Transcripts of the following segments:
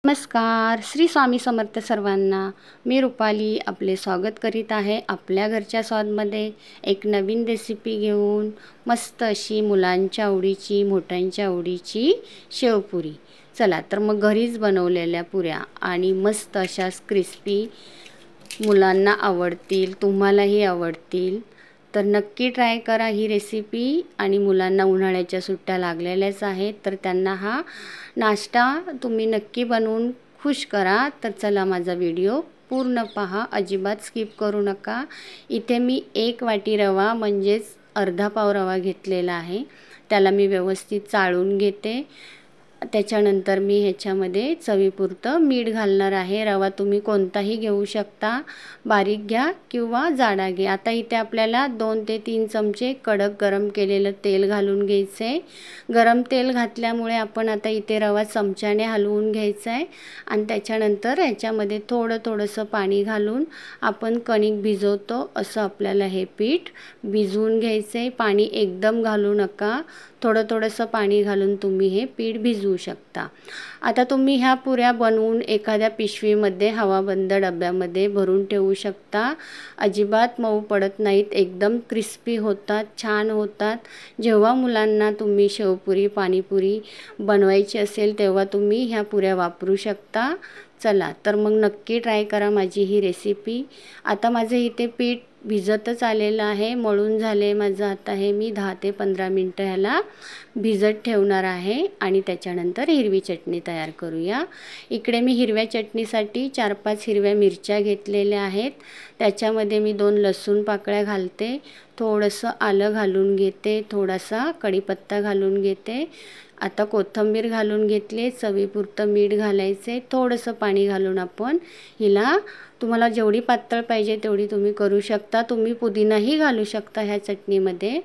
नमस्कार, श्री स्वामी समर्थ सर्वांना। मी रुपाली आपले स्वागत करीत आहे आपल्या घरच्या स्वादमध्ये एक नवीन रेसिपी घेऊन। मस्त अशी मुलांच्या आवडीची मोठ्यांच्या आवडीची शेवपुरी। चला तर मग घरीच बनवलेल्या पुऱ्या आणि मस्त अशा क्रिस्पी मुलांना आवडतील, तुम्हालाही आवडतील, तर नक्की ट्राय करा ही रेसिपी। आणि मुलांना उन्हाळ्याच्या सुट्ट्या लागलेल्याच आहेत, तर त्यांना हा नाश्ता तुम्ही नक्की बनवून खुश करा। तर चला माझा व्हिडिओ पूर्ण पहा, अजिबात स्किप करू नका। इथे मी 1 वाटी रवा म्हणजेच अर्धा पाव रवा घेतलेला आहे, त्याला मी व्यवस्थित चाळून घेते। त्याच्यानंतर मी ह्याच्यामध्ये चवीपुरतं मीठ घालणार आहे। रवा तुम्ही कोणताही घेऊ शकता, बारीक घ्या किंवा जाडा घ्या। आता इथे आपल्याला 2 ते 3 चमचे कडक गरम केलेलं तेल घालून घ्यायचं आहे। गरम तेल घातल्यामुळे आपण आता इथे रवा चमच्याने हलवून घ्यायचा आहे आणि त्याच्यानंतर ह्याच्यामध्ये थोडंसं पाणी घालून आपण कणिक भिजवतो असं आपल्याला हे पीठ भिजवून घ्यायचं आहे। पाणी एकदम घालू नका, थोडंसं पाणी घालून तुम्ही हे पीठ भिजवू शकता। आता तुम्ही ह्या पुऱ्या बनवून एखाद्या पिशवीमध्ये हवाबंद डब्यामध्ये भरून ठेवू शकता। अजिबात मऊ पडत नाहीत, एकदम क्रिस्पी होतात, छान होतात। जेव्हा मुलांना तुम्ही शेवपुरी पाणीपुरी बनवायची असेल तेव्हा तुम्ही ह्या पुऱ्या वापरू शकता। चला तर मग नक्की ट्राय करा माझी ही रेसिपी। आता माझं इथे पीठ भिजतच आलेलं आहे, मळून झाले माझं। आता हे मी 10 ते 15 मिनटं ह्याला भिजत ठेवणार आहे आणि त्याच्यानंतर हिरवी चटणी तयार करूया। इकडे मी हिरव्या चटणीसाठी 4-5 हिरव्या मिरच्या घेतलेल्या आहेत, त्याच्यामध्ये मी 2 लसूण पाकळ्या घालते, थोडंसं आलं घालून घेते, थोडासा कढीपत्ता घालून घेते। आता कोथिंबीर घालून घेतले, चवीपुरतं मीठ घालायचे, थोडंसं पाणी घालून आपण हिला, तुम्हाला जेवढी पातळ पाहिजे तेवढी तुम्ही करू शकता। तुम्ही पुदिनाही घालू शकता ह्या चटणीमध्ये।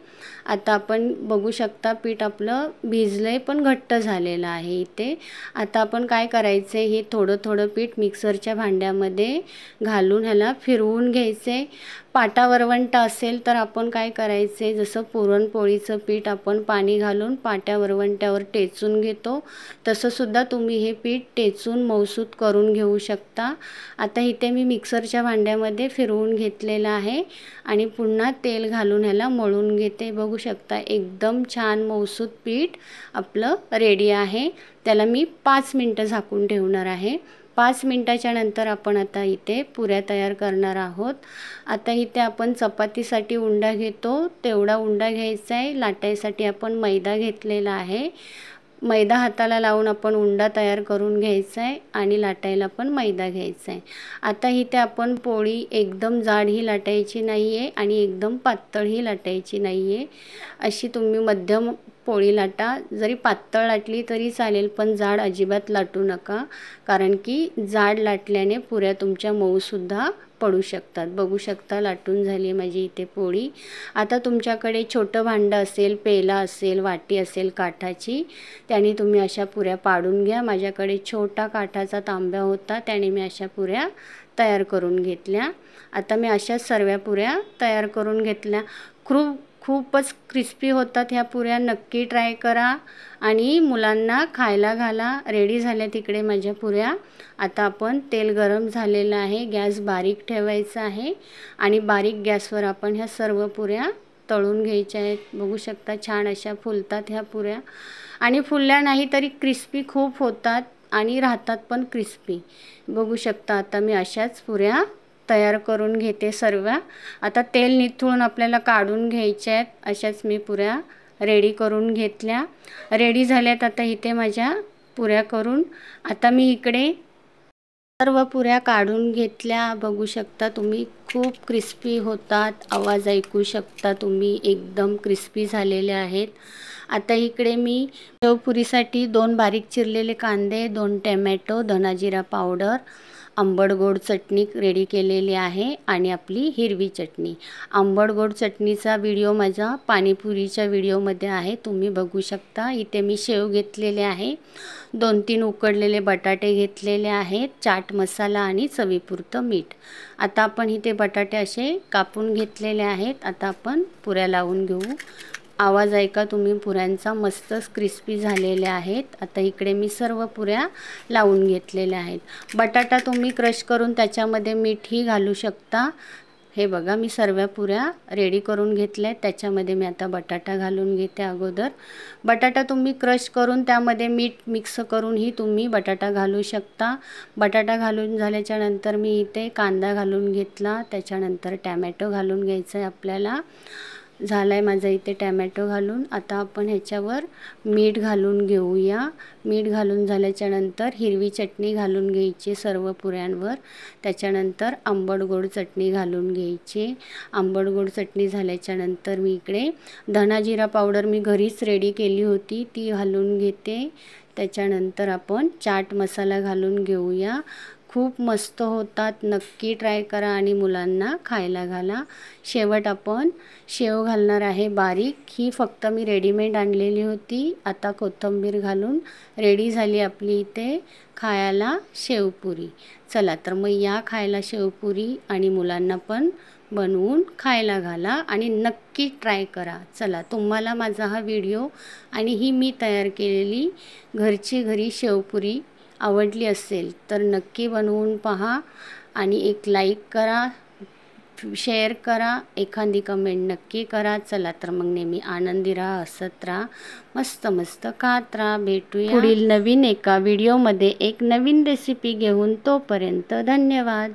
आता आपण बघू शकता पीठ आपलं भिजलंय पण घट्ट झालेलं आहे इथे। आता आपण काय करायचं आहे, हे थोडं पीठ मिक्सरच्या भांड्यामध्ये घालून ह्याला फिरवून घ्यायचे। पाटा वरवंटा असेल तर आपण काय करायचे, जसं पुरणपोळीचं पीठ आपण पाणी घालून पाट्या वरवंट्यावर टेचून घेतो, तसं सुद्धा तुम्ही हे पीठ टेचून मऊसूत करून घेऊ शकता। आता इथे मी मिक्सरच्या भांड्यामध्ये फिरवून घेतलेलं आहे आणि पुन्हा तेल घालून ह्याला मळून घेते। बघू शकता एकदम छान मऊसूत पीठ आपलं रेडी आहे। त्याला मी 5 मिनटं झाकून ठेवणार आहे। 5 मिनटाच्या नंतर आपण आता इथे पुऱ्या तयार करणार आहोत। आता इथे आपण चपातीसाठी उंडा घेतो तेवढा उंडा घ्यायचा आहे। लाटायसाठी आपण मैदा घेतलेला आहे, मैदा हाताला लावून आपण उंडा तयार करून घ्यायचा आहे आणि लाटायला पण मैदा घ्यायचा आहे। आता इथे आपण पोळी एकदम जाडही लाटायची नाही आहे आणि एकदम पातळही लाटायची नाही आहे, अशी तुम्ही मध्यम पोळी लाटा। जरी पातळ लाटली तरी चालेल, पण जाड अजिबात लाटू नका, कारण की जाड लाटल्याने पुऱ्या तुमच्या मऊसुद्धा पडू शकतात। बघू शकता लाटून झाली माझी इथे पोळी। आता तुमच्याकडे छोटं भांडं असेल, पेला असेल, वाटी असेल काठाची, त्याने तुम्ही अशा पुऱ्या पाडून घ्या। माझ्याकडे छोटा काठाचा तांब्या होता, त्याने मी अशा पुऱ्या तयार करून घेतल्या। आता मी अशा सर्व पुऱ्या तयार करून घेतल्या। खूपच क्रिस्पी होतात ह्या पुऱ्या, नक्की ट्राय करा आणि मुलांना खायला घाला। रेडी झाल्या तिकडे माझ्या पुऱ्या। आता आपण तेल गरम झालेलं आहे, गॅस बारीक ठेवायचा आहे आणि बारीक गॅसवर आपण ह्या सर्व पुऱ्या तळून घ्यायच्या आहेत। बघू शकता छान अशा फुलतात ह्या पुऱ्या आणि फुलल्या नाही तरी क्रिस्पी खूप होतात आणि राहतात पण क्रिस्पी। बघू शकता आता मी अशाच पुऱ्या तयार करून घेते सर्व। आता तेल निथळून आपल्याला काढून घ्यायच्या आहेत, अशाच मी पुऱ्या रेडी करून घेतल्या। रेडी झाल्यात आता इथे माझ्या पुऱ्या करून। आता मी इकडे सर्व पुऱ्या काढून घेतल्या। बघू शकता तुम्ही खूप क्रिस्पी होतात, आवाज ऐकू शकता तुम्ही, एकदम क्रिस्पी झालेले आहेत। आता इकडे मी शेवपुरीसाठी 2 बारीक चिरलेले कांदे, 2 टोमॅटो, धना जिरा पावडर, आंबट गोड चटणी रेडी केलेली आहे आणि आपली हिरवी चटणी। आंबट गोड चटणीचा व्हिडिओ माझा पाणीपुरीच्या व्हिडिओमध्ये आहे, तुम्ही बघू शकता। इथे मी शेव घेतलेले आहे, 2-3 उकडलेले बटाटे घेतलेले आहेत, चाट मसाला आणि चवीपुरतं मीठ। आता आपण इथे बटाटे असे कापून घेतलेले आहेत। आता आपण पुऱ्या लावून घेऊ। आवाज ऐका तुम्ही पुऱ्यांचा, मस्तच क्रिस्पी झालेल्या आहेत। आता इकडे मी सर्व पुऱ्या लावून घेतलेल्या आहेत। बटाटा तुम्ही क्रश करून त्याच्यामध्ये मीठही घालू शकता। हे बघा मी सर्व पुऱ्या रेडी करून घेतल्या। त्याच्यामध्ये मी आता बटाटा घालून घेते अगोदर। बटाटा तुम्ही क्रश करून त्यामध्ये मीठ मिक्स करूनही तुम्ही बटाटा घालू शकता। बटाटा घालून झाल्याच्या नंतर मी इथे कांदा घालून घेतला, त्याच्यानंतर टॅमॅटो घालून घ्यायचं आहे आपल्याला। झालाय माझा इथे टॅमॅटो घालून। आता आपण ह्याच्यावर मीठ घालून घेऊया। मीठ घालून झाल्याच्या नंतर हिरवी चटणी घालून घ्यायची सर्व पुऱ्यांवर। त्याच्यानंतर आंबट गोड चटणी घालून घ्यायची। आंबट गोड चटणी झाल्याच्या नंतर मी इकडे धना जिरा पावडर मी घरीच रेडी केली होती ती घालून घेते। त्याच्यानंतर आपण चाट मसाला घालून घेऊया। खूप मस्त होतात, नक्की ट्राय करा आणि मुलांना खायला घाला। शेवट आपण शेव घालणार आहे बारीक, ही फक्त मी रेडीमेड आणलेली होती। आता कोथिंबीर घालून रेडी झाली आपली इथे खायला शेवपुरी। चला तर मग या खायला शेवपुरी आणि मुलांना पण बनवून खायला घाला आणि नक्की ट्राय करा। चला, तुम्हाला माझा हा व्हिडिओ आणि ही मी तयार केलेली घरची घरी शेवपुरी आवडली असेल तर नक्की बनवून पहा आणि एक लाईक करा, शेअर करा, एखादी कमेंट नक्की करा। चला तर मग नेहमी आनंदी राहा, हसत राहा, मस्त मस्त खात राहा। भेटूया पुढील नवीन एका व्हिडिओमध्ये एक नवीन रेसिपी घेऊन। तोपर्यंत धन्यवाद।